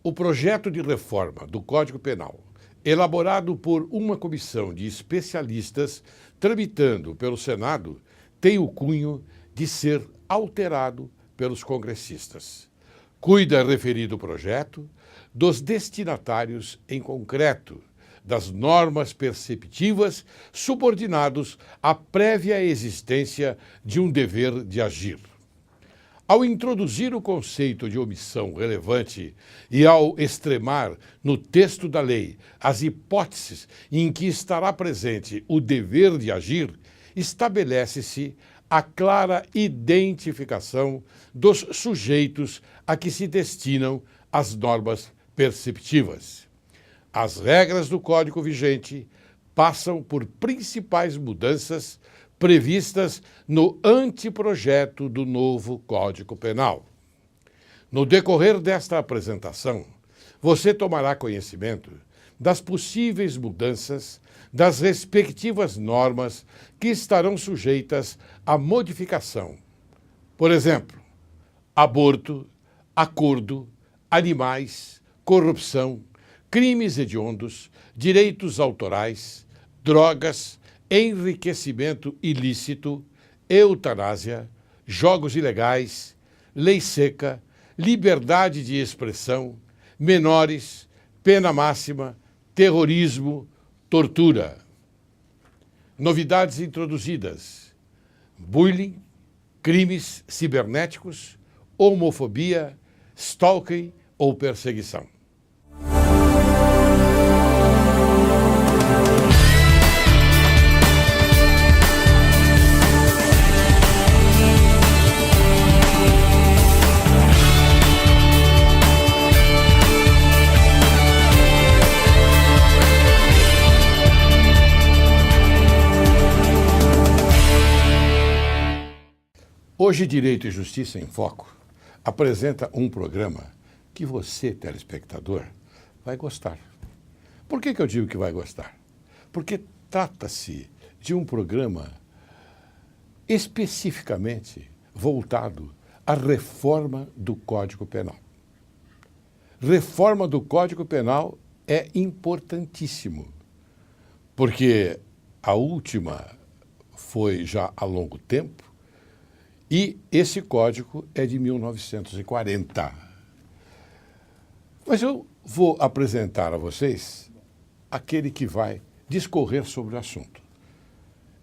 O projeto de reforma do Código Penal, elaborado por uma comissão de especialistas tramitando pelo Senado, tem o cunho de ser alterado pelos congressistas. Cuida referido projeto dos destinatários em concreto, das normas perceptivas subordinados à prévia existência de um dever de agir. Ao introduzir o conceito de omissão relevante e ao extremar no texto da lei as hipóteses em que estará presente o dever de agir, estabelece-se a clara identificação dos sujeitos a que se destinam as normas perceptivas. As regras do Código vigente passam por principais mudanças previstas no anteprojeto do novo Código Penal. No decorrer desta apresentação, você tomará conhecimento das possíveis mudanças das respectivas normas que estarão sujeitas à modificação. Por exemplo, aborto, acordo, animais, corrupção, crimes hediondos, direitos autorais, drogas, enriquecimento ilícito, eutanásia, jogos ilegais, lei seca, liberdade de expressão, menores, pena máxima, terrorismo, tortura. Novidades introduzidas: bullying, crimes cibernéticos, homofobia, stalking ou perseguição. Hoje, Direito e Justiça em Foco apresenta um programa que você, telespectador, vai gostar. Por que eu digo que vai gostar? Porque trata-se de um programa especificamente voltado à reforma do Código Penal. Reforma do Código Penal é importantíssimo, porque a última foi já há longo tempo, e esse código é de 1940. Mas eu vou apresentar a vocês aquele que vai discorrer sobre o assunto.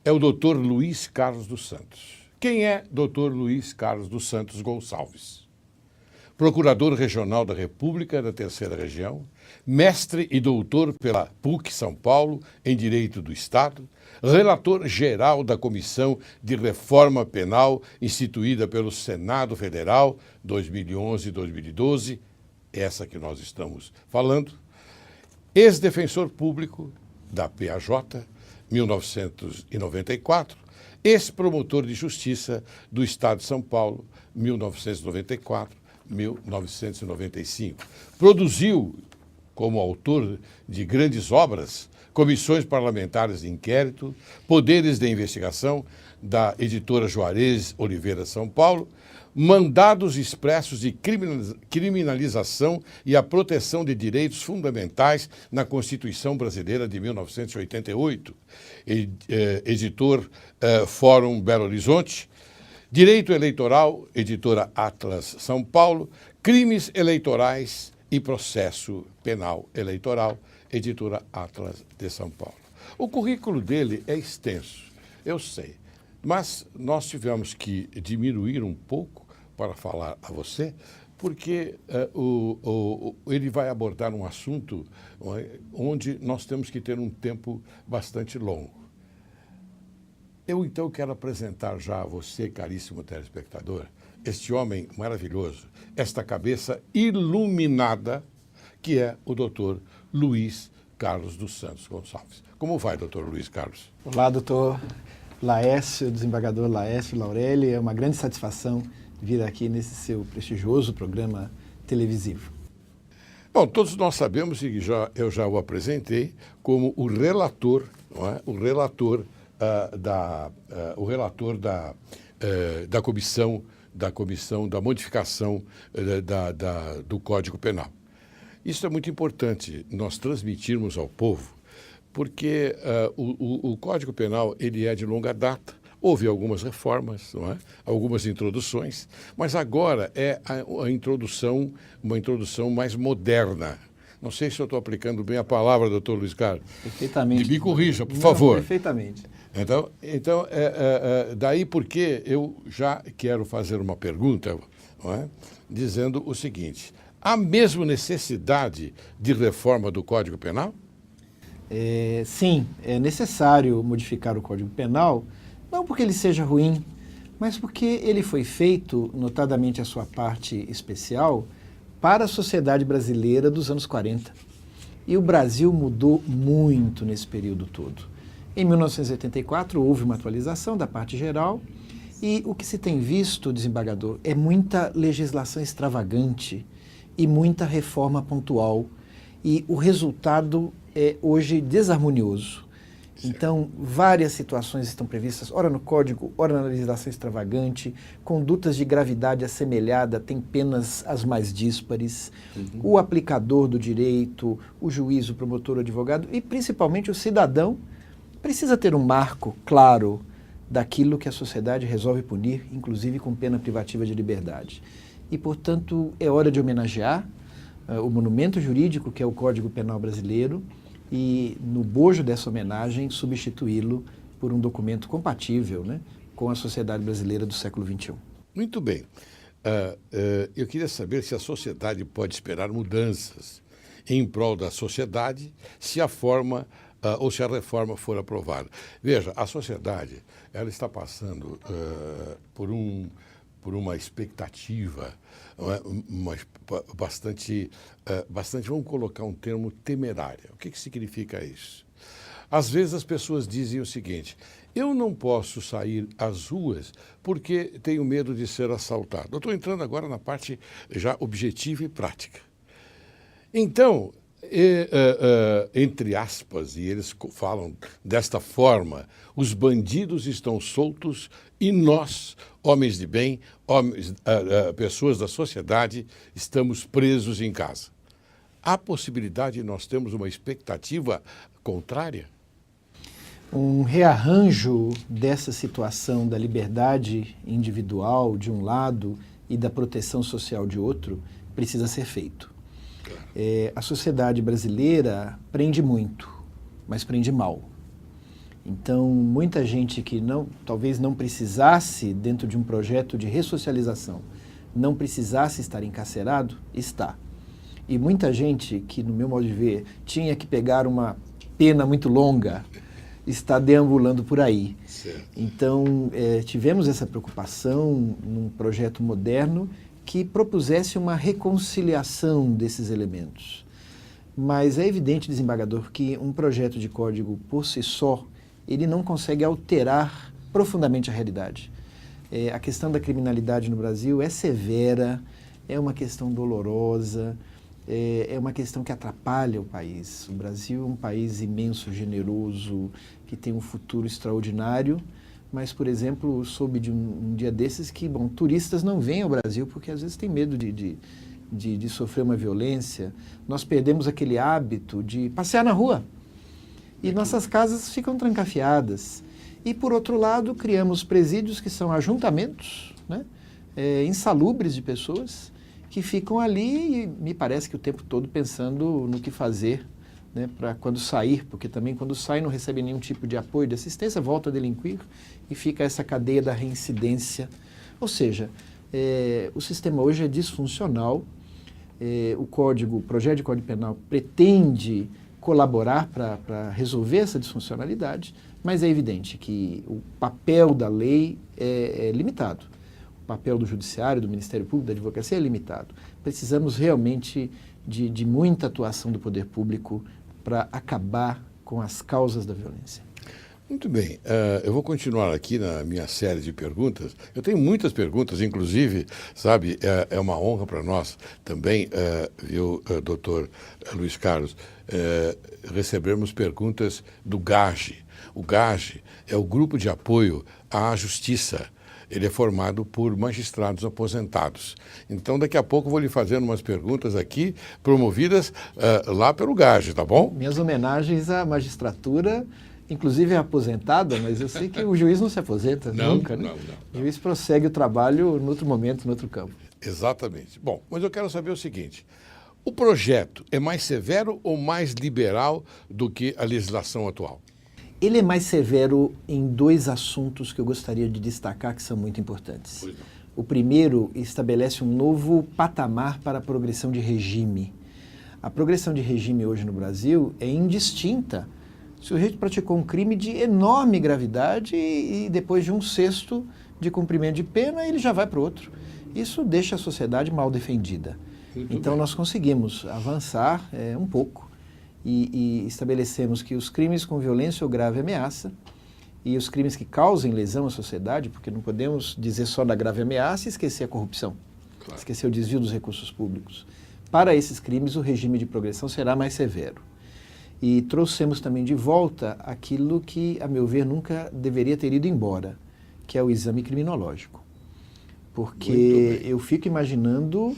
É o Dr. Luiz Carlos dos Santos. Quem é Dr. Luiz Carlos dos Santos Gonçalves? Procurador Regional da República da Terceira Região, mestre e doutor pela PUC São Paulo em Direito do Estado, relator geral da Comissão de Reforma Penal instituída pelo Senado Federal 2011-2012, essa que nós estamos falando, ex-defensor público da PAJ 1994, ex-promotor de Justiça do Estado de São Paulo 1994-1995. Produziu, como autor de grandes obras, comissões parlamentares de inquérito, poderes de investigação da editora Juarez Oliveira São Paulo, mandados expressos de criminalização e a proteção de direitos fundamentais na Constituição Brasileira de 1988, editor Fórum Belo Horizonte, Direito Eleitoral, editora Atlas São Paulo, Crimes Eleitorais e Processo Penal Eleitoral, editora Atlas de São Paulo. O currículo dele é extenso, eu sei, mas nós tivemos que diminuir um pouco para falar a você, porque ele vai abordar um assunto onde nós temos que ter um tempo bastante longo. Eu, então, quero apresentar já a você, caríssimo telespectador, este homem maravilhoso, esta cabeça iluminada, que é o doutor Luiz Carlos dos Santos Gonçalves. Como vai, doutor Luiz Carlos? Olá, doutor Laércio, desembargador Laércio Laurelli. É uma grande satisfação vir aqui nesse seu prestigioso programa televisivo. Bom, todos nós sabemos, e eu já o apresentei, como o relator, não é? O relator da comissão da modificação do Código Penal. Isso é muito importante, nós transmitirmos ao povo, porque o Código Penal ele é de longa data. Houve algumas reformas, não é? Algumas introduções, mas agora é uma introdução mais moderna. Não sei se eu estou aplicando bem a palavra, doutor Luiz Carlos. Perfeitamente. Me corrija, por favor. Perfeitamente. Então daí porque eu já quero fazer uma pergunta, não é? Dizendo o seguinte: há mesmo necessidade de reforma do Código Penal? Sim, é necessário modificar o Código Penal, não porque ele seja ruim, mas porque ele foi feito, notadamente a sua parte especial, para a sociedade brasileira dos anos 40. E o Brasil mudou muito nesse período todo. Em 1984, houve uma atualização da parte geral e o que se tem visto, desembargador, é muita legislação extravagante e muita reforma pontual. E o resultado é hoje desarmonioso. Então, várias situações estão previstas, ora no Código, ora na legislação extravagante, condutas de gravidade assemelhada têm penas as mais díspares, o aplicador do direito, o juiz, o promotor, o advogado e principalmente o cidadão precisa ter um marco claro daquilo que a sociedade resolve punir, inclusive com pena privativa de liberdade. E, portanto, é hora de homenagear o monumento jurídico que é o Código Penal brasileiro, e, no bojo dessa homenagem, substituí-lo por um documento compatível, né, com a sociedade brasileira do século XXI. Muito bem. Eu queria saber se a sociedade pode esperar mudanças em prol da sociedade se a forma ou se a reforma for aprovada. Veja, a sociedade ela está passando por uma expectativa bastante, vamos colocar um termo, temerária. O que significa isso? Às vezes as pessoas dizem o seguinte: eu não posso sair às ruas porque tenho medo de ser assaltado. Eu estou entrando agora na parte já objetiva e prática. Então, entre aspas, e eles falam desta forma, os bandidos estão soltos e nós, homens de bem, pessoas da sociedade, estamos presos em casa. Há possibilidade de nós termos uma expectativa contrária? Um rearranjo dessa situação da liberdade individual de um lado e da proteção social de outro precisa ser feito. A sociedade brasileira prende muito, mas prende mal. Então, muita gente que talvez não precisasse, dentro de um projeto de ressocialização, não precisasse estar encarcerado, está. E muita gente que, no meu modo de ver, tinha que pegar uma pena muito longa, está deambulando por aí. Certo. Então, tivemos essa preocupação num projeto moderno que propusesse uma reconciliação desses elementos. Mas é evidente, desembargador, que um projeto de código por si só, ele não consegue alterar profundamente a realidade. A questão da criminalidade no Brasil é severa, é uma questão dolorosa, é uma questão que atrapalha o país. O Brasil é um país imenso, generoso, que tem um futuro extraordinário, mas, por exemplo, soube de um dia desses que, turistas não vêm ao Brasil porque às vezes tem medo de sofrer uma violência. Nós perdemos aquele hábito de passear na rua e nossas casas ficam trancafiadas. E, por outro lado, criamos presídios que são ajuntamentos, né, insalubres de pessoas que ficam ali e me parece que o tempo todo pensando no que fazer, né, para quando sair, porque também quando sai não recebe nenhum tipo de apoio, de assistência, volta a delinquir e fica essa cadeia da reincidência. Ou seja, o sistema hoje é disfuncional, o projeto de Código Penal pretende colaborar para resolver essa disfuncionalidade, mas é evidente que o papel da lei é limitado. O papel do Judiciário, do Ministério Público, da Advocacia é limitado. Precisamos realmente de muita atuação do poder público para acabar com as causas da violência. Muito bem, eu vou continuar aqui na minha série de perguntas. Eu tenho muitas perguntas, inclusive, sabe, é uma honra para nós também, viu, doutor Luiz Carlos, recebermos perguntas do GAGE. O GAGE é o Grupo de Apoio à Justiça. ele é formado por magistrados aposentados. Então, daqui a pouco eu vou lhe fazendo umas perguntas aqui, promovidas lá pelo GAGE, tá bom? Minhas homenagens à magistratura, inclusive é aposentada, mas eu sei que o juiz não se aposenta nunca, né? Não. O juiz prossegue o trabalho em outro momento, em outro campo. Exatamente. Bom, mas eu quero saber o seguinte: o projeto é mais severo ou mais liberal do que a legislação atual? Ele é mais severo em dois assuntos que eu gostaria de destacar que são muito importantes. Pois não. O primeiro estabelece um novo patamar para a progressão de regime. A progressão de regime hoje no Brasil é indistinta. O sujeito praticou um crime de enorme gravidade e depois de um sexto de cumprimento de pena, ele já vai para o outro. Isso deixa a sociedade mal defendida. Então nós conseguimos avançar um pouco e estabelecemos que os crimes com violência ou grave ameaça e os crimes que causem lesão à sociedade, porque não podemos dizer só da grave ameaça e esquecer a corrupção, esquecer o desvio dos recursos públicos. Para esses crimes, o regime de progressão será mais severo. E trouxemos também de volta aquilo que, a meu ver, nunca deveria ter ido embora, que é o exame criminológico. Porque eu fico imaginando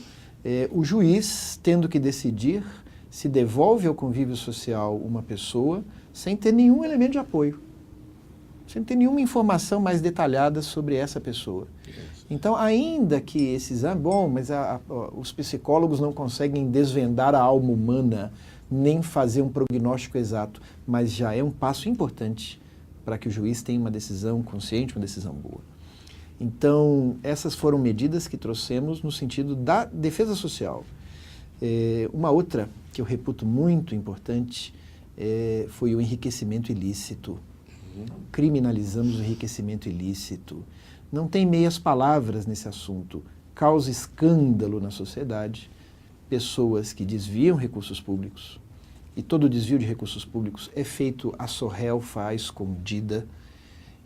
o juiz tendo que decidir se devolve ao convívio social uma pessoa sem ter nenhum elemento de apoio, sem ter nenhuma informação mais detalhada sobre essa pessoa. Então, ainda que esse exame, mas os psicólogos não conseguem desvendar a alma humana, nem fazer um prognóstico exato, mas já é um passo importante para que o juiz tenha uma decisão consciente, uma decisão boa. Então, essas foram medidas que trouxemos no sentido da defesa social. Uma outra que eu reputo muito importante foi o enriquecimento ilícito. Criminalizamos o enriquecimento ilícito. Não tem meias palavras nesse assunto. Causa escândalo na sociedade. Pessoas que desviam recursos públicos, e todo desvio de recursos públicos é feito à sorrelfa, à escondida,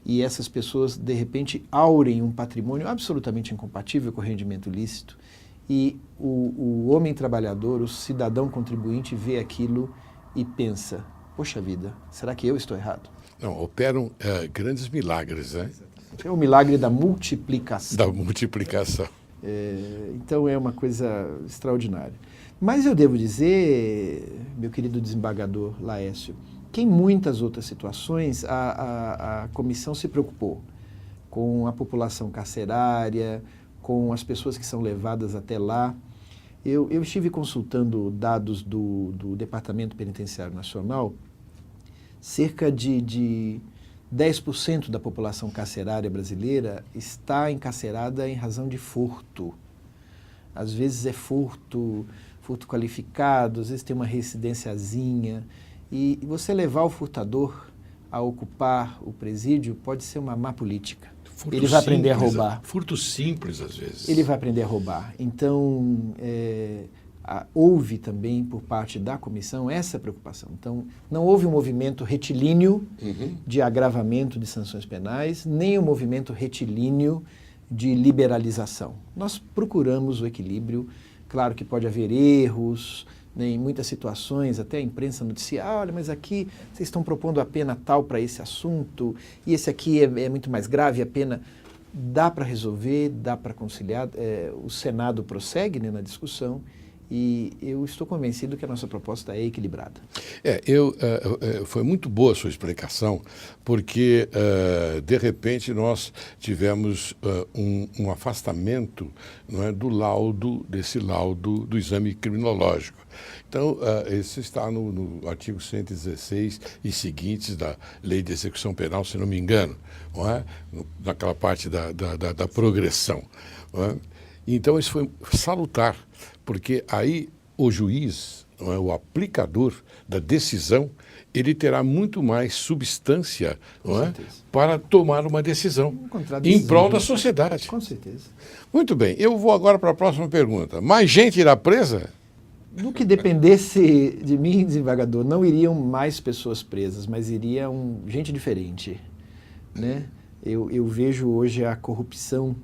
e essas pessoas, de repente, aurem um patrimônio absolutamente incompatível com o rendimento ilícito, e o homem trabalhador, o cidadão contribuinte, vê aquilo e pensa, poxa vida, será que eu estou errado? Não, operam grandes milagres, né? É o milagre da multiplicação. Da multiplicação. Então é uma coisa extraordinária. Mas eu devo dizer, meu querido desembargador Laércio, que em muitas outras situações a comissão se preocupou com a população carcerária, com as pessoas que são levadas até lá. Eu estive consultando dados do Departamento Penitenciário Nacional, cerca de 10% da população carcerária brasileira está encarcerada em razão de furto. Às vezes é furto qualificado, às vezes tem uma reincidênciazinha. E você levar o furtador a ocupar o presídio pode ser uma má política. Ele vai aprender a roubar. Furto simples, às vezes. Ele vai aprender a roubar. Então, houve também, por parte da comissão, essa preocupação. Então, não houve um movimento retilíneo de agravamento de sanções penais, nem um movimento retilíneo de liberalização. Nós procuramos o equilíbrio. Claro que pode haver erros, né, em muitas situações, até a imprensa noticia, olha, mas aqui vocês estão propondo a pena tal para esse assunto, e esse aqui é muito mais grave, a pena dá para resolver, dá para conciliar. O Senado prossegue, né, na discussão, e eu estou convencido que a nossa proposta é equilibrada. Foi muito boa a sua explicação, porque, de repente, nós tivemos um afastamento, não é, desse laudo do exame criminológico. Então, isso está no artigo 116 e seguintes da Lei de Execução Penal, se não me engano, não é? Naquela parte da progressão. Não é? Então, isso foi salutar, porque aí o juiz, não é, o aplicador da decisão, ele terá muito mais substância, não é, para tomar uma decisão em prol da sociedade. Com certeza. Muito bem, eu vou agora para a próxima pergunta. Mais gente irá presa? No que dependesse de mim, desembargador, não iriam mais pessoas presas, mas iriam gente diferente, né? Eu vejo hoje a corrupção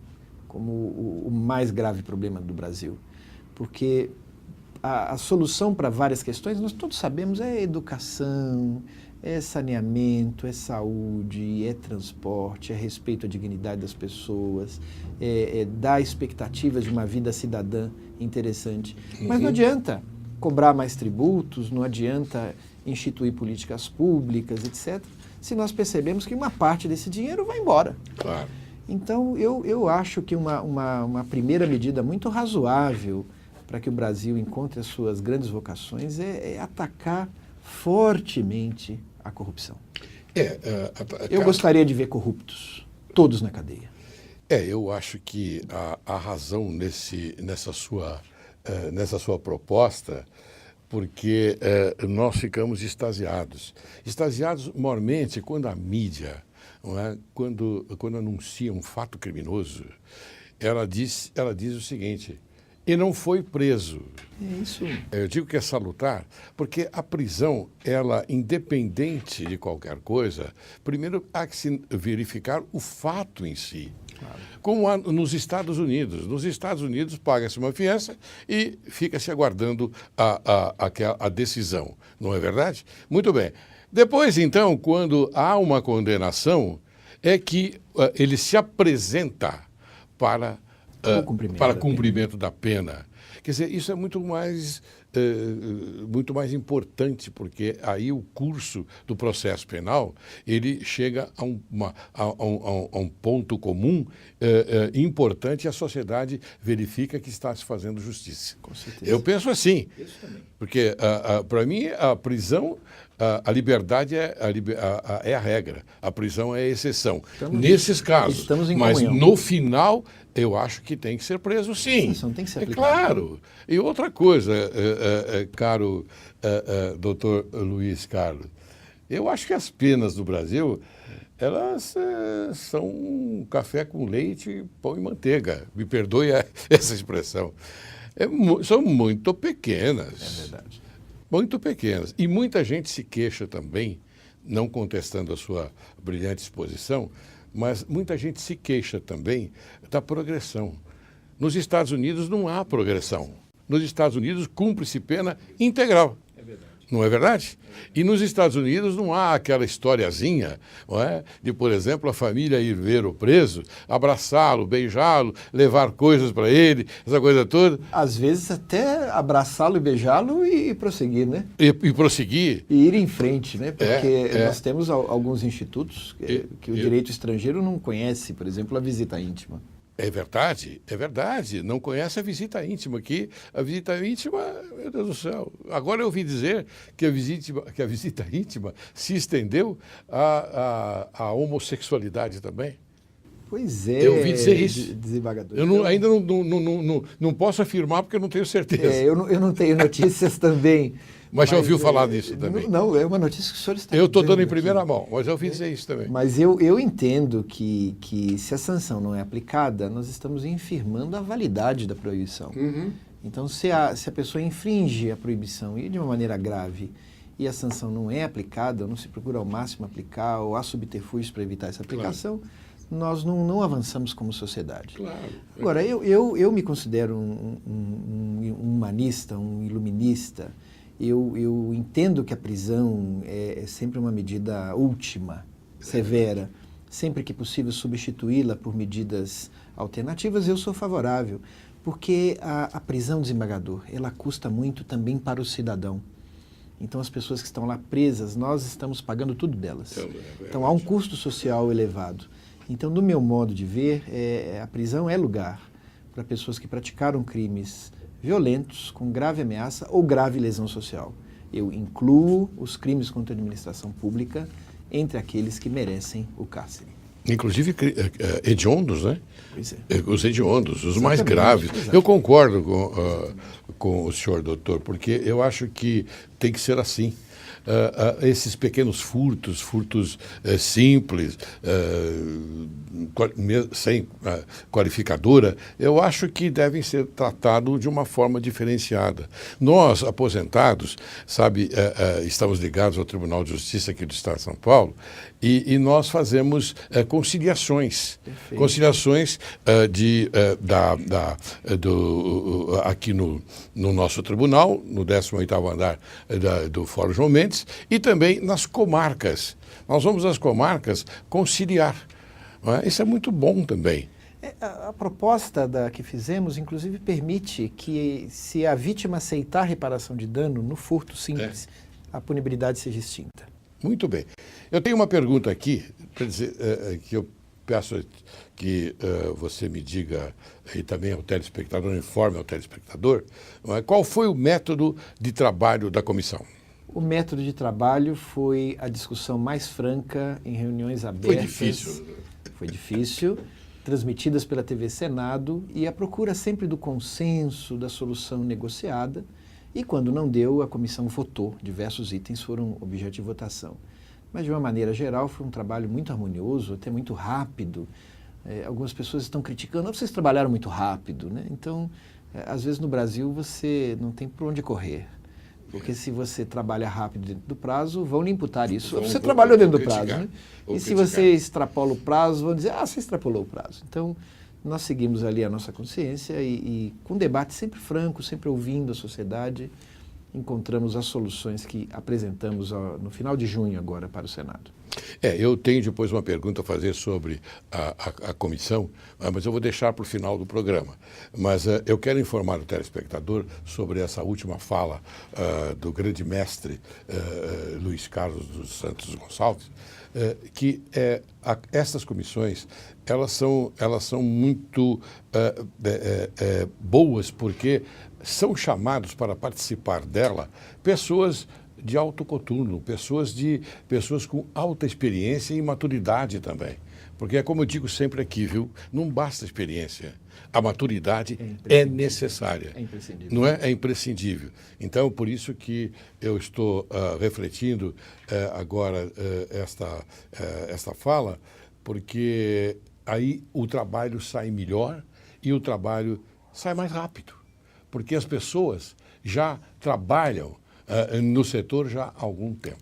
como o mais grave problema do Brasil, porque a solução para várias questões, nós todos sabemos, é educação, é saneamento, é saúde, é transporte, é respeito à dignidade das pessoas, é dar expectativas de uma vida cidadã interessante. Mas não adianta cobrar mais tributos, não adianta instituir políticas públicas, etc., se nós percebemos que uma parte desse dinheiro vai embora. Claro. Então, eu acho que uma primeira medida muito razoável para que o Brasil encontre as suas grandes vocações é atacar fortemente a corrupção. Eu gostaria de ver corruptos, todos na cadeia. Eu acho que a razão nessa sua proposta, porque nós ficamos extasiados. Extasiados, maiormente, quando a mídia, não é? quando anuncia um fato criminoso, ela diz o seguinte: e não foi preso. É isso. Eu digo que é salutar, porque a prisão, ela, independente de qualquer coisa, primeiro há que se verificar o fato em si. Claro. Como há nos Estados Unidos. Nos Estados Unidos paga-se uma fiança e fica-se aguardando a decisão. Não é verdade? Muito bem. Depois, então, quando há uma condenação, é que ele se apresenta para cumprimento da pena. Quer dizer, isso é muito mais importante, porque aí o curso do processo penal ele chega a um ponto comum importante e a sociedade verifica que está se fazendo justiça. Com certeza. Eu penso assim, Isso também. porque para mim a prisão, a liberdade é a regra, a prisão é a exceção. Nesses casos, estamos em mas comunhão. no final eu acho que tem que ser preso, sim. Isso não tem que ser aplicado. Claro. E outra coisa, caro doutor Luiz Carlos, eu acho que as penas do Brasil, elas são café com leite, pão e manteiga. Me perdoe essa expressão. São muito pequenas. É verdade. Muito pequenas. E muita gente se queixa também, não contestando a sua brilhante exposição, mas muita gente se queixa também da progressão. Nos Estados Unidos não há progressão. Nos Estados Unidos cumpre-se pena integral. É verdade. Não é verdade? E nos Estados Unidos não há aquela historiazinha, não é? De, por exemplo, a família ir ver o preso, abraçá-lo, beijá-lo, levar coisas para ele, essa coisa toda. Às vezes até abraçá-lo e beijá-lo e prosseguir, né? E prosseguir. E ir em frente, né? Porque nós temos alguns institutos que o direito estrangeiro não conhece, por exemplo, a visita íntima. É verdade. Não conhece a visita íntima aqui. A visita íntima, meu Deus do céu. Agora eu ouvi dizer que a visita íntima se estendeu à homossexualidade também. Pois é. Eu ouvi dizer isso. Desembargador. Eu ainda não posso afirmar porque eu não tenho certeza. Eu não tenho notícias também. Mas já ouviu falar disso também? Não, é uma notícia que o senhor está Eu estou dando em aqui. primeira mão, mas eu ouvi dizer isso também. Mas eu entendo que se a sanção não é aplicada, nós estamos infirmando a validade da proibição. Então, se a pessoa infringe a proibição e de uma maneira grave e a sanção não é aplicada, ou não se procura ao máximo aplicar, ou há subterfúgios para evitar essa aplicação, nós não avançamos como sociedade. Claro. Agora, eu me considero um humanista, um iluminista. Eu entendo que a prisão é sempre uma medida última, severa. Sempre que possível substituí-la por medidas alternativas, eu sou favorável. Porque a prisão, desembargador, ela custa muito também para o cidadão. Então, as pessoas que estão lá presas, nós estamos pagando tudo delas. Então, há um custo social elevado. Então, do meu modo de ver, a prisão é lugar para pessoas que praticaram crimes violentos, com grave ameaça ou grave lesão social. Eu incluo os crimes contra a administração pública entre aqueles que merecem o cárcere. Inclusive hediondos, né? Pois é. Os hediondos, os mais Exatamente, graves. exatamente. Eu concordo com o senhor, doutor, porque eu acho que tem que ser assim. Esses pequenos furtos simples, sem qualificadora, eu acho que devem ser tratados de uma forma diferenciada. Nós, aposentados, sabe, estamos ligados ao Tribunal de Justiça aqui do Estado de São Paulo e nós fazemos conciliações. Perfeito. Conciliações aqui no nosso tribunal, no 18º andar do Fórum João Mendes, e também nas comarcas. Nós vamos às comarcas conciliar. Não é? Isso é muito bom também. A proposta que fizemos, inclusive, permite que, se a vítima aceitar a reparação de dano no furto simples, a punibilidade seja extinta. Muito bem. Eu tenho uma pergunta aqui, quer dizer, que eu peço que você me diga, e também ao telespectador, informe ao telespectador, qual foi o método de trabalho da comissão? O método de trabalho foi a discussão mais franca em reuniões abertas. Foi difícil. Foi difícil, transmitidas pela TV Senado, e a procura sempre do consenso, da solução negociada. E quando não deu, a comissão votou. Diversos itens foram objeto de votação. Mas, de uma maneira geral, foi um trabalho muito harmonioso, até muito rápido. Algumas pessoas estão criticando, vocês trabalharam muito rápido, né? Então, às vezes no Brasil você não tem por onde correr. Porque se você trabalha rápido dentro do prazo, vão lhe imputar isso. Você trabalhou dentro do prazo, né? E se você extrapola o prazo, vão dizer, você extrapolou o prazo. Então, nós seguimos ali a nossa consciência e com debate sempre franco, sempre ouvindo a sociedade, encontramos as soluções que apresentamos no final de junho agora para o Senado. Eu tenho depois uma pergunta a fazer sobre a comissão, mas eu vou deixar para o final do programa. Mas eu quero informar o telespectador sobre essa última fala do grande mestre Luiz Carlos dos Santos Gonçalves, que essas comissões elas são muito boas porque são chamados para participar dela pessoas de alto coturno, pessoas com alta experiência e maturidade também. Porque é como eu digo sempre aqui, viu? Não basta experiência. A maturidade é necessária. É imprescindível. Não é? É imprescindível. Então, por isso que eu estou refletindo agora esta fala, porque aí o trabalho sai melhor e o trabalho sai mais rápido. Porque as pessoas já trabalham no setor já há algum tempo.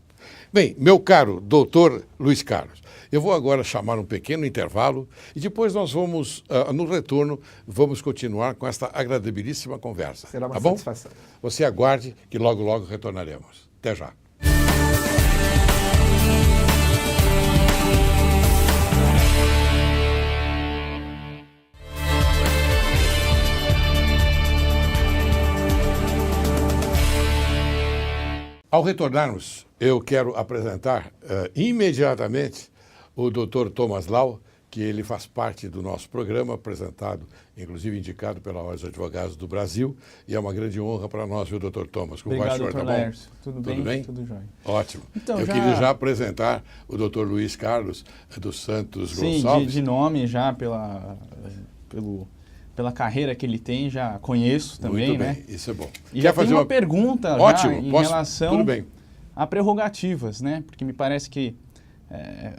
Bem, meu caro doutor Luiz Carlos, eu vou agora chamar um pequeno intervalo e depois nós vamos, no retorno, vamos continuar com esta agradabilíssima conversa. Será uma tá bom? satisfação. Você aguarde que logo, logo retornaremos. Até já. Ao retornarmos, eu quero apresentar imediatamente o Dr. Thomas Lau, que ele faz parte do nosso programa, apresentado, inclusive indicado pela Ordem dos Advogados do Brasil, e é uma grande honra para nós, viu, Dr. Thomas? Como Obrigado, vai, senhor? Dr. Tá Laércio. bom? Tudo bem? Tudo jóia. Ótimo. Então, eu queria já apresentar o Dr. Luiz Carlos dos Santos Gonçalves. De nome já, pela carreira que ele tem, já conheço também, Muito bem, né? isso é bom. E já tem uma pergunta Ótimo, já em posso... relação Tudo bem. a prerrogativas, né? Porque me parece que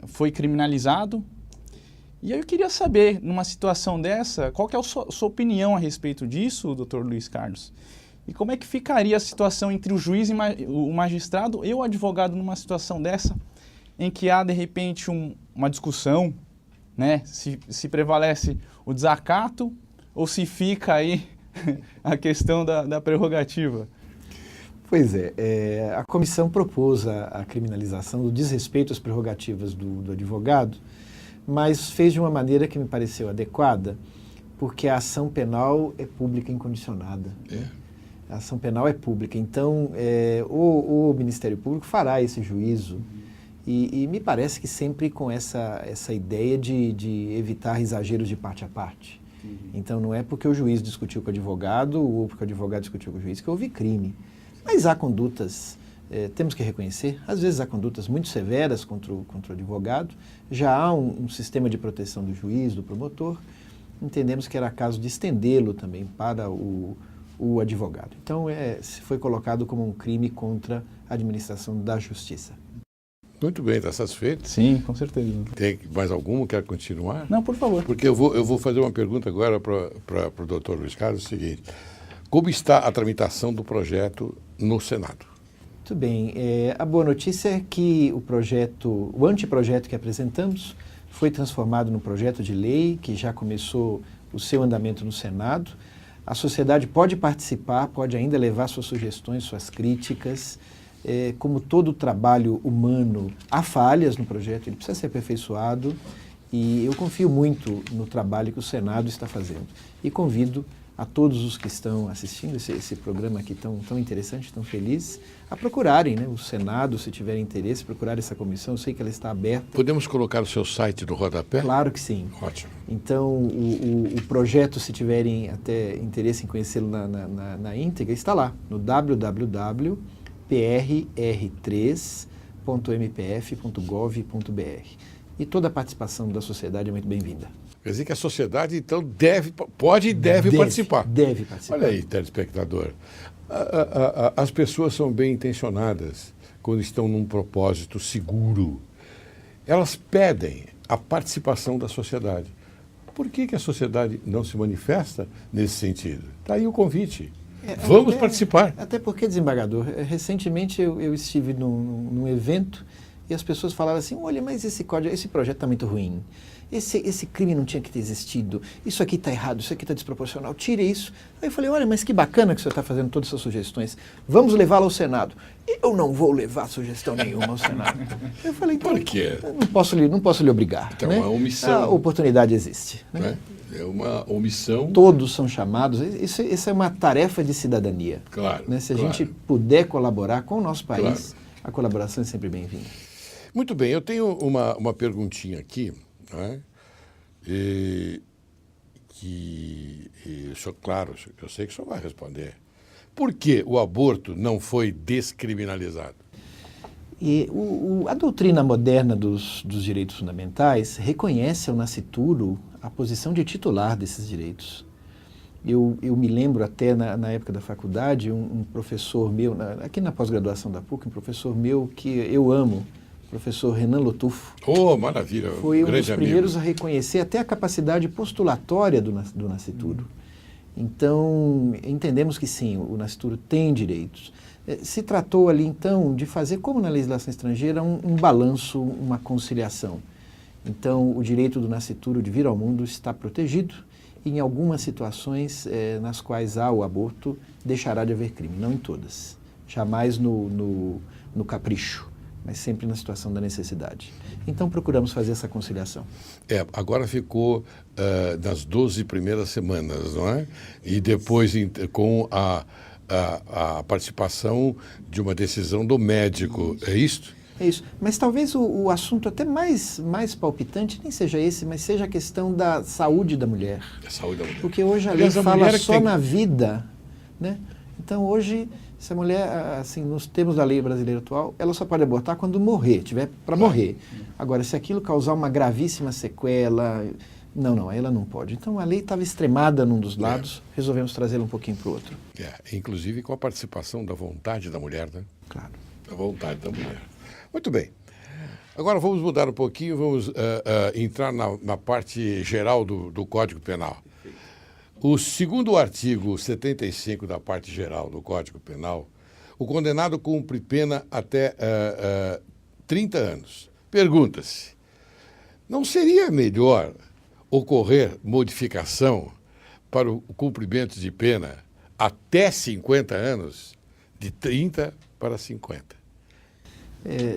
foi criminalizado. E aí eu queria saber, numa situação dessa, qual que é a sua opinião a respeito disso, doutor Luiz Carlos? E como é que ficaria a situação entre o juiz e o magistrado e o advogado numa situação dessa, em que há, de repente, uma discussão, né? Se prevalece o desacato ou se fica aí a questão da prerrogativa? Pois a comissão propôs a criminalização do desrespeito às prerrogativas do advogado, mas fez de uma maneira que me pareceu adequada, porque a ação penal é pública incondicionada. Né? A ação penal é pública, então o Ministério Público fará esse juízo e me parece que sempre com essa ideia de evitar exageros de parte a parte. Então não é porque o juiz discutiu com o advogado ou porque o advogado discutiu com o juiz que houve crime. Mas há condutas, temos que reconhecer, às vezes há condutas muito severas contra o advogado, já há um sistema de proteção do juiz, do promotor, entendemos que era caso de estendê-lo também para o o advogado. Então, foi colocado como um crime contra a administração da justiça. Muito bem, está satisfeito? Sim, com certeza. Tem mais alguma? Quer continuar? Não, por favor. Porque eu vou fazer uma pergunta agora para o doutor Luiz Carlos, o seguinte: como está a tramitação do projeto no Senado? Muito bem. A boa notícia é que o anteprojeto que apresentamos foi transformado num projeto de lei que já começou o seu andamento no Senado. A sociedade pode participar, pode ainda levar suas sugestões, suas críticas. Como todo trabalho humano, há falhas no projeto, ele precisa ser aperfeiçoado e eu confio muito no trabalho que o Senado está fazendo. E convido a todos os que estão assistindo esse programa aqui tão interessante, tão feliz, a procurarem, né, o Senado, se tiverem interesse, procurar essa comissão. Eu sei que ela está aberta. Podemos colocar o seu site no rodapé? Claro que sim. Ótimo. Então, o projeto, se tiverem até interesse em conhecê-lo na íntegra, está lá, no www.pr3.mpf.gov.br. E toda a participação da sociedade é muito bem-vinda. Quer dizer que a sociedade, então, pode e deve participar. Deve participar. Olha aí, telespectador. As pessoas são bem intencionadas quando estão num propósito seguro. Elas pedem a participação da sociedade. Por que a sociedade não se manifesta nesse sentido? Está aí o convite. Vamos participar. Até porque, desembargador, recentemente eu estive num evento e as pessoas falaram assim: olha, mas esse projeto está muito ruim. Esse crime não tinha que ter existido. Isso aqui está errado, isso aqui está desproporcional. Tire isso. Aí eu falei: olha, mas que bacana que o senhor está fazendo todas essas sugestões. Vamos levá-la ao Senado. Eu não vou levar sugestão nenhuma ao Senado. Eu falei: então, por quê? Não posso lhe obrigar. Então, né? é uma omissão. A oportunidade existe. Né? É uma omissão. Todos são chamados. Isso é uma tarefa de cidadania. Claro. Né? Se a claro. gente puder colaborar com o nosso país, Claro. a colaboração é sempre bem-vinda. Muito bem, eu tenho uma perguntinha aqui, né? Claro, eu sei que o senhor vai responder. Por que o aborto não foi descriminalizado? E a doutrina moderna dos direitos fundamentais reconhece ao nascituro a posição de titular desses direitos. Eu me lembro até na época da faculdade, um professor meu, aqui na pós-graduação da PUC, um professor meu que eu amo, o professor Renan Lotufo. Oh, maravilha, foi um grande dos amigo. primeiros a reconhecer até a capacidade postulatória do nascituro. Então, entendemos que sim, o nascituro tem direitos. Se tratou ali, então, de fazer, como na legislação estrangeira, um balanço, uma conciliação. Então, o direito do nascituro de vir ao mundo está protegido e, em algumas situações nas quais há o aborto, deixará de haver crime. Não em todas. Jamais no capricho, mas sempre na situação da necessidade. Então, procuramos fazer essa conciliação. Agora ficou nas 12 primeiras semanas, não é? E depois com a participação de uma decisão do médico, é isso? É isso. Mas talvez o assunto até mais palpitante nem seja esse, mas seja a questão da saúde da mulher. A saúde da mulher. Porque hoje a lei fala só na vida, né? Então hoje, se a mulher, assim, nos termos da lei brasileira atual, ela só pode abortar quando morrer, tiver para morrer. Agora, se aquilo causar uma gravíssima sequela, não, ela não pode. Então a lei estava extremada num dos lados, resolvemos trazê-la um pouquinho para o outro. Inclusive com a participação da vontade da mulher, né? Claro. Da vontade da mulher. Muito bem. Agora vamos mudar um pouquinho, vamos entrar na parte geral do Código Penal. O segundo artigo 75 da parte geral do Código Penal, o condenado cumpre pena até 30 anos. Pergunta-se, não seria melhor ocorrer modificação para o cumprimento de pena até 50 anos, de 30 para 50?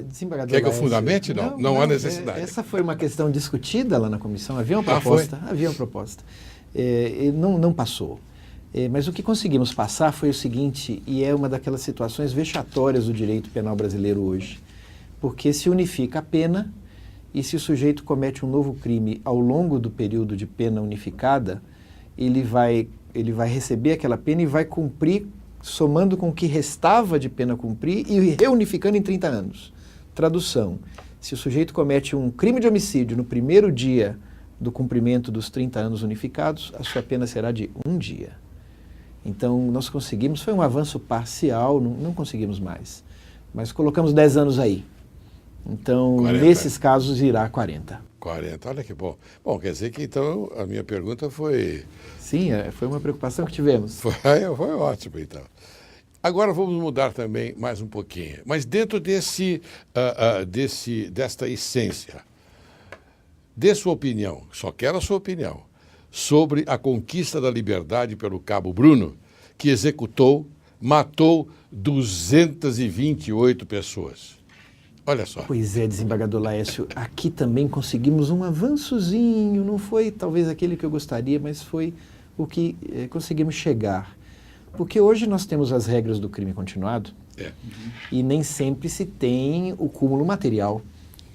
Desembargador Quer que eu Laércio, fundamente? Não há necessidade. Essa foi uma questão discutida lá na comissão, havia uma proposta. Havia uma proposta. Não passou. Mas o que conseguimos passar foi o seguinte, e é uma daquelas situações vexatórias do direito penal brasileiro hoje, porque se unifica a pena e se o sujeito comete um novo crime ao longo do período de pena unificada, ele vai receber aquela pena e vai cumprir somando com o que restava de pena a cumprir e reunificando em 30 anos. Tradução, se o sujeito comete um crime de homicídio no primeiro dia do cumprimento dos 30 anos unificados, a sua pena será de 1 dia. Então, nós conseguimos, foi um avanço parcial, não conseguimos mais. Mas colocamos 10 anos aí. Então, 40. nesses casos, irá 40. 40, olha que bom. Bom, quer dizer que então a minha pergunta foi... Sim, foi uma preocupação que tivemos. Foi ótimo, então. Agora vamos mudar também mais um pouquinho. Mas dentro desta essência, dê sua opinião, só quero a sua opinião, sobre a conquista da liberdade pelo Cabo Bruno, que matou 228 pessoas. Olha só. Pois é, desembargador Laércio, aqui também conseguimos um avançozinho, não foi talvez aquele que eu gostaria, mas foi o que conseguimos chegar. Porque hoje nós temos as regras do crime continuado e nem sempre se tem o cúmulo material.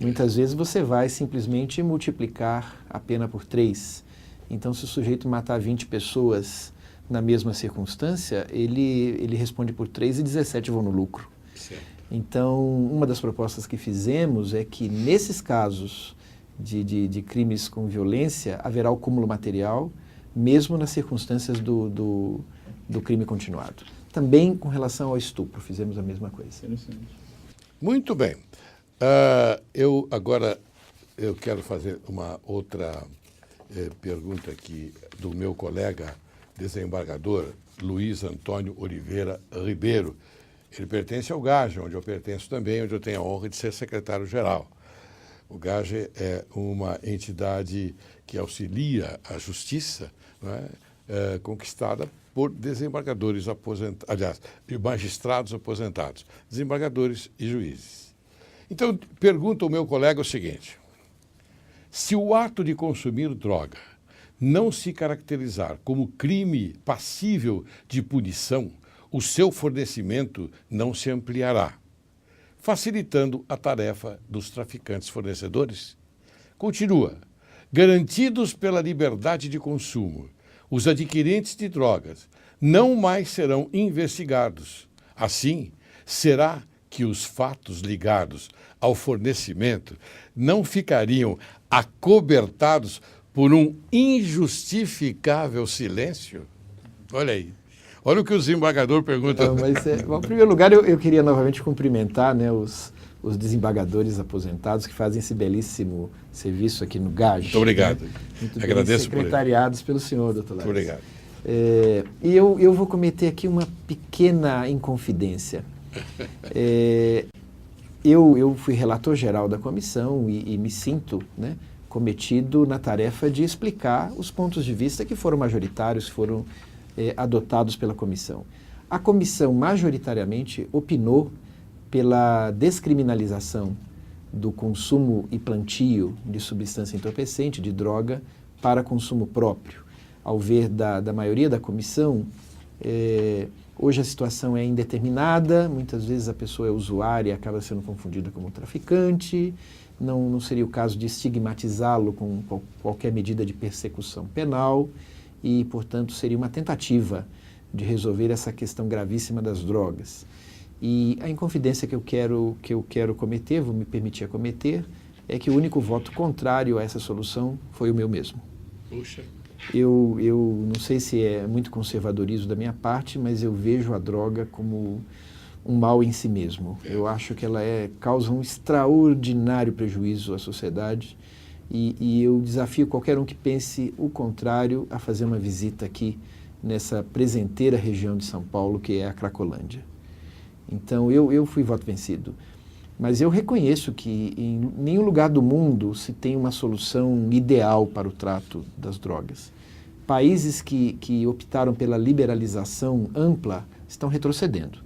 Muitas vezes você vai simplesmente multiplicar a pena por 3. Então, se o sujeito matar 20 pessoas na mesma circunstância, ele responde por 3 e 17 vão no lucro. Certo. Então, uma das propostas que fizemos é que, nesses casos de crimes com violência, haverá o cúmulo material, mesmo nas circunstâncias do crime continuado. Também com relação ao estupro, fizemos a mesma coisa. Muito bem. Agora eu quero fazer uma outra pergunta aqui do meu colega desembargador Luiz Antônio Oliveira Ribeiro. Ele pertence ao GAGE, onde eu pertenço também, onde eu tenho a honra de ser secretário-geral. O GAGE é uma entidade que auxilia a justiça, não é, conquistada por desembargadores aposentados, aliás, magistrados aposentados, desembargadores e juízes. Então, pergunta ao meu colega o seguinte: se o ato de consumir droga não se caracterizar como crime passível de punição, o seu fornecimento não se ampliará, facilitando a tarefa dos traficantes fornecedores? Continua. Garantidos pela liberdade de consumo, os adquirentes de drogas não mais serão investigados. Assim, será que os fatos ligados ao fornecimento não ficariam acobertados por um injustificável silêncio? Olha aí. Olha o que o desembargador pergunta. Bom, em primeiro lugar, eu queria novamente cumprimentar, né, os desembargadores aposentados que fazem esse belíssimo serviço aqui no GAGE. Muito obrigado. Né? Muito agradeço bem secretariados pelo senhor, doutor Laércio. Muito obrigado. E eu vou cometer aqui uma pequena inconfidência. Eu fui relator geral da comissão e me sinto, né, cometido na tarefa de explicar os pontos de vista que foram majoritários, foram adotados pela comissão. A comissão majoritariamente opinou pela descriminalização do consumo e plantio de substância entorpecente, de droga, para consumo próprio. Ao ver da maioria da comissão, hoje a situação é indeterminada, muitas vezes a pessoa é usuária e acaba sendo confundida como traficante, não seria o caso de estigmatizá-lo com qualquer medida de persecução penal e, portanto, seria uma tentativa de resolver essa questão gravíssima das drogas. E a inconfidência que eu quero cometer, vou me permitir cometer, é que o único voto contrário a essa solução foi o meu mesmo. Puxa. Eu não sei se é muito conservadorismo da minha parte, mas eu vejo a droga como um mal em si mesmo. Eu acho que ela causa um extraordinário prejuízo à sociedade e eu desafio qualquer um que pense o contrário a fazer uma visita aqui nessa presenteira região de São Paulo, que é a Cracolândia. Então, eu fui voto vencido. Mas eu reconheço que em nenhum lugar do mundo se tem uma solução ideal para o trato das drogas. Países que optaram pela liberalização ampla estão retrocedendo.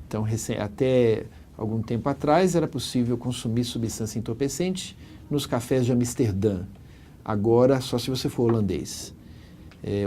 Então, até algum tempo atrás, era possível consumir substância entorpecente nos cafés de Amsterdã. Agora, só se você for holandês.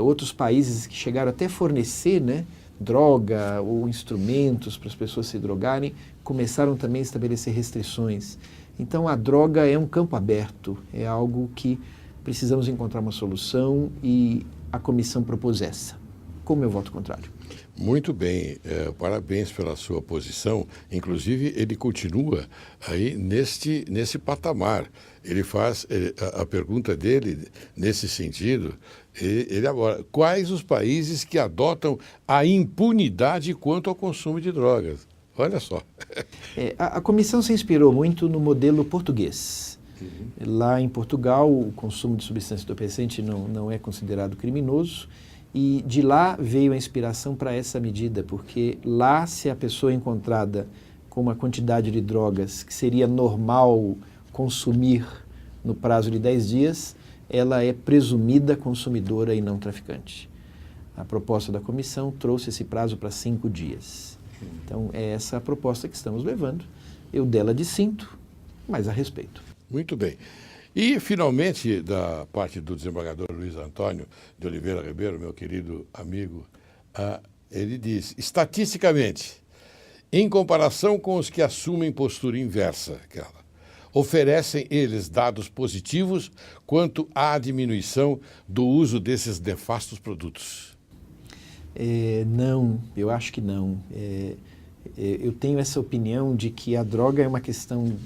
Outros países que chegaram até a fornecer, né, droga ou instrumentos para as pessoas se drogarem, começaram também a estabelecer restrições. Então, a droga é um campo aberto, é algo que precisamos encontrar uma solução e a comissão propôs essa. Como eu voto contrário? Muito bem, parabéns pela sua posição. Inclusive, ele continua aí nesse patamar. Ele faz a pergunta dele nesse sentido. Ele agora. Quais os países que adotam a impunidade quanto ao consumo de drogas? Olha só. A comissão se inspirou muito no modelo português. Lá em Portugal, o consumo de substância entorpecente não é considerado criminoso, e de lá veio a inspiração para essa medida, porque lá, se a pessoa é encontrada com uma quantidade de drogas que seria normal consumir no prazo de 10 dias, ela é presumida consumidora e não traficante. A proposta da comissão trouxe esse prazo para 5 dias. Então, é essa a proposta que estamos levando. Eu dela dissinto, mas a respeito. Muito bem. E, finalmente, da parte do desembargador Luiz Antônio de Oliveira Ribeiro, meu querido amigo, ele diz, estatisticamente, em comparação com os que assumem postura inversa, oferecem eles dados positivos quanto à diminuição do uso desses nefastos produtos? Não, eu acho que não. Eu tenho essa opinião de que a droga é uma questão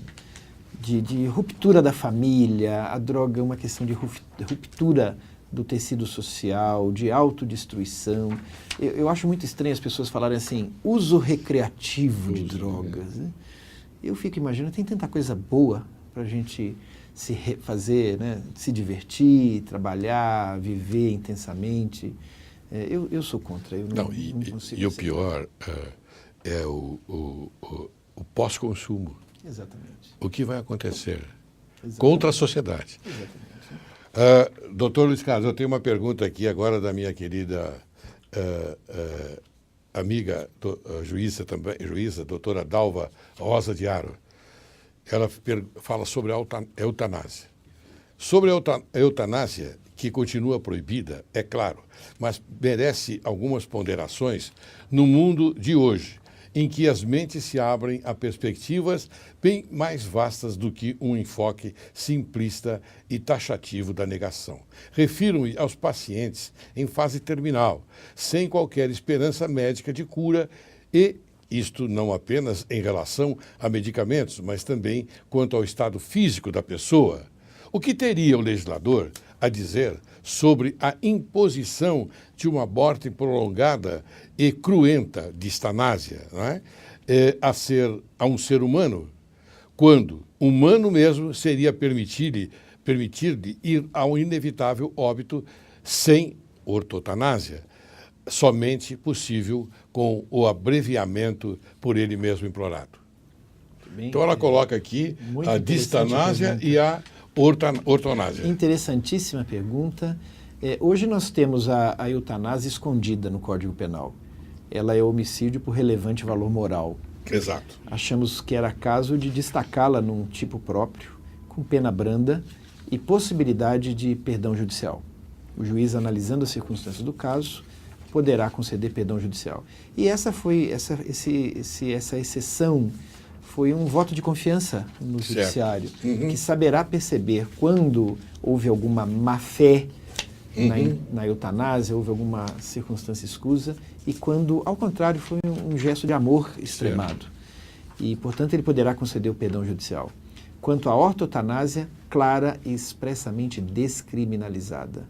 de ruptura da família, a droga é uma questão de ruptura do tecido social, de autodestruição. Eu acho muito estranho as pessoas falarem assim, uso recreativo de drogas. Né? Eu fico imaginando, tem tanta coisa boa para a gente se fazer, né? Se divertir, trabalhar, viver intensamente. Eu sou contra, eu não consigo. E o pior é o pós-consumo. Exatamente. O que vai acontecer Exatamente. Contra a sociedade. Exatamente. Doutor Luiz Carlos, eu tenho uma pergunta aqui agora da minha querida amiga, juíza, doutora Dalva Rosa de Aro. Ela fala sobre a eutanásia. Sobre a eutanásia, que continua proibida, é claro, mas merece algumas ponderações no mundo de hoje, em que as mentes se abrem a perspectivas bem mais vastas do que um enfoque simplista e taxativo da negação. Refiro-me aos pacientes em fase terminal, sem qualquer esperança médica de cura, e isto não apenas em relação a medicamentos, mas também quanto ao estado físico da pessoa. O que teria o legislador a dizer sobre a imposição de uma morte prolongada e cruenta de eutanásia, não é? A um ser humano, quando humano mesmo seria permitir-lhe ir ao inevitável óbito sem ortotanásia, somente possível com o abreviamento por ele mesmo implorado. Então ela coloca aqui a distanásia e a ortonásia. Interessantíssima pergunta. Hoje nós temos a eutanásia escondida no Código Penal. Ela é homicídio por relevante valor moral. Exato. Achamos que era caso de destacá-la num tipo próprio, com pena branda e possibilidade de perdão judicial. O juiz, analisando as circunstâncias do caso, poderá conceder perdão judicial. E essa exceção foi um voto de confiança no judiciário, que saberá perceber quando houve alguma má-fé na eutanásia, houve alguma circunstância escusa, e quando, ao contrário, foi um gesto de amor extremado. E, portanto, ele poderá conceder o perdão judicial. Quanto à ortotanásia, clara e expressamente descriminalizada.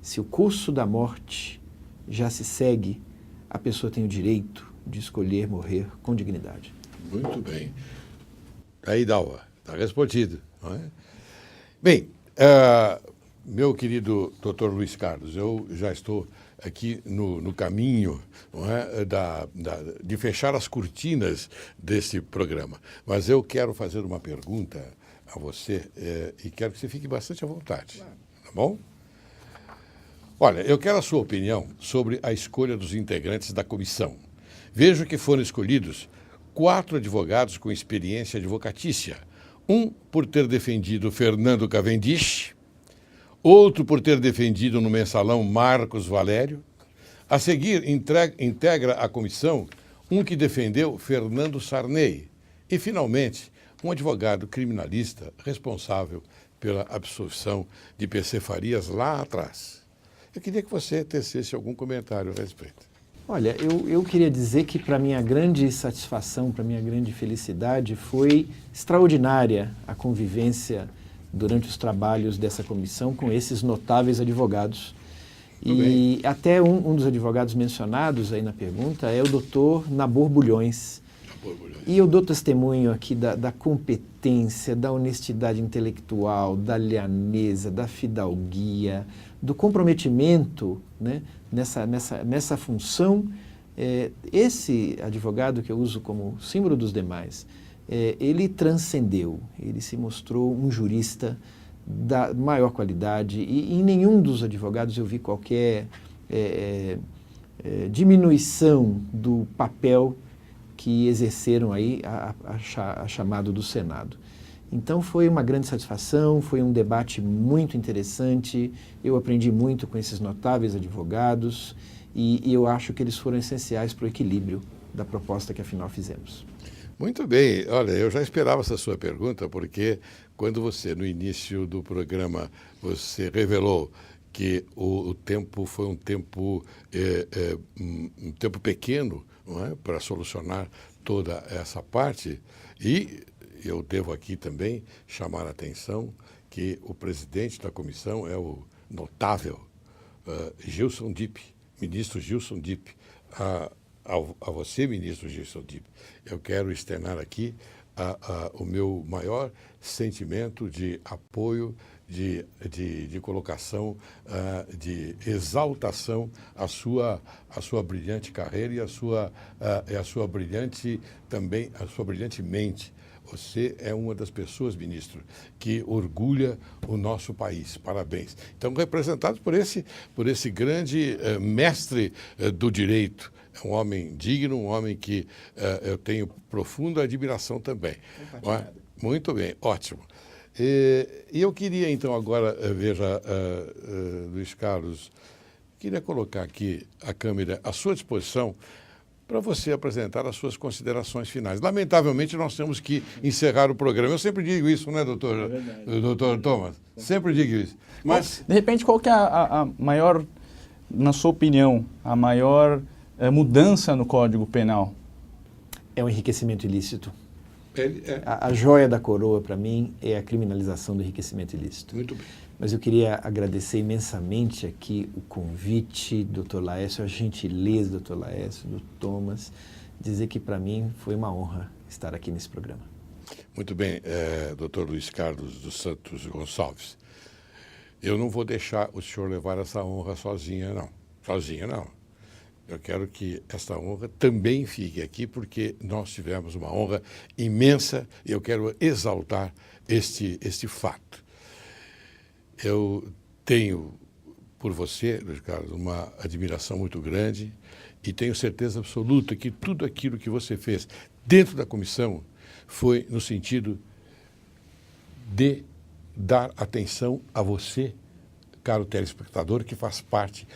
Se o curso da morte já se segue, a pessoa tem o direito de escolher morrer com dignidade. Muito bem. Aí, Dalva, está respondido. Não é? Bem, meu querido doutor Luiz Carlos, eu já estou aqui no caminho, não é, de fechar as cortinas desse programa. Mas eu quero fazer uma pergunta a você e quero que você fique bastante à vontade. Claro. Tá bom? Olha, eu quero a sua opinião sobre a escolha dos integrantes da comissão. Vejo que foram escolhidos 4 advogados com experiência advocatícia. Um por ter defendido Fernando Cavendish, outro por ter defendido no mensalão Marcos Valério. A seguir, integra a comissão um que defendeu Fernando Sarney. E, finalmente, um advogado criminalista responsável pela absolvição de PC Farias lá atrás. Eu queria que você tecesse algum comentário a respeito. Olha, eu queria dizer que, para minha grande satisfação, para minha grande felicidade, foi extraordinária a convivência durante os trabalhos dessa comissão com esses notáveis advogados. E até um dos advogados mencionados aí na pergunta é o doutor Nabor Bulhões. E eu dou testemunho aqui da competência, da honestidade intelectual, da lhaneza, da fidalguia, do comprometimento, né, nessa função. Esse advogado que eu uso como símbolo dos demais, ele transcendeu, ele se mostrou um jurista da maior qualidade e em nenhum dos advogados eu vi qualquer diminuição do papel que exerceram aí a chamado do Senado. Então foi uma grande satisfação, foi um debate muito interessante, eu aprendi muito com esses notáveis advogados e eu acho que eles foram essenciais para o equilíbrio da proposta que afinal fizemos. Muito bem. Olha, eu já esperava essa sua pergunta, porque quando você, no início do programa, você revelou que o tempo foi um tempo pequeno, não é, para solucionar toda essa parte, e eu devo aqui também chamar a atenção que o presidente da comissão é o notável Gilson Dipp, ministro Gilson Dipp. A você, ministro Gilson Dipp, eu quero externar aqui o meu maior sentimento de apoio, de colocação, de exaltação à sua brilhante carreira e à sua brilhante mente. Você é uma das pessoas, ministro, que orgulha o nosso país. Parabéns. Então, representados por esse grande mestre do direito. É um homem digno, um homem que eu tenho profunda admiração também. Muito bem, ótimo. E eu queria, então, agora, veja, Luiz Carlos, queria colocar aqui a câmera à sua disposição para você apresentar as suas considerações finais. Lamentavelmente, nós temos que encerrar o programa. Eu sempre digo isso, né, doutor Thomas? Sempre digo isso. Mas, de repente, qual que é a maior, na sua opinião, a maior mudança no Código Penal? É o enriquecimento ilícito. A joia da coroa, para mim, é a criminalização do enriquecimento ilícito. Muito bem. Mas eu queria agradecer imensamente aqui o convite, doutor Laércio, a gentileza, doutor Laércio, do Thomas, dizer que para mim foi uma honra estar aqui nesse programa. Muito bem, doutor Luiz Carlos dos Santos Gonçalves. Eu não vou deixar o senhor levar essa honra sozinho, não. Eu quero que esta honra também fique aqui, porque nós tivemos uma honra imensa e eu quero exaltar este fato. Eu tenho por você, Luiz Carlos, uma admiração muito grande e tenho certeza absoluta que tudo aquilo que você fez dentro da comissão foi no sentido de dar atenção a você, caro telespectador, que faz parte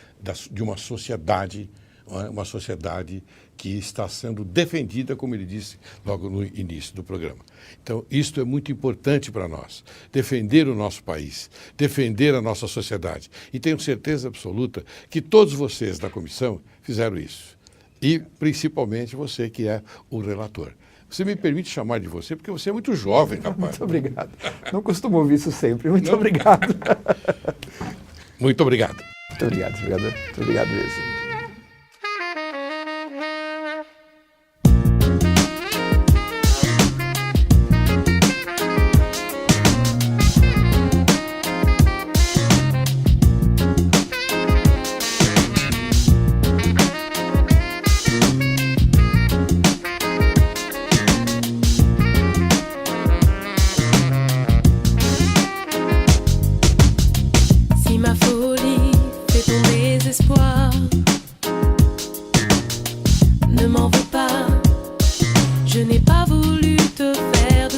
de uma sociedade que está sendo defendida, como ele disse logo no início do programa. Então, isto é muito importante para nós, defender o nosso país, defender a nossa sociedade. E tenho certeza absoluta que todos vocês da comissão fizeram isso. E, principalmente, você que é o relator. Você me permite chamar de você, porque você é muito jovem, rapaz. Muito obrigado. Não costumo ouvir isso sempre. Muito obrigado. Muito obrigado. Muito obrigado, vereador. Muito obrigado mesmo. Ne m'en veux pas, je n'ai pas voulu te faire de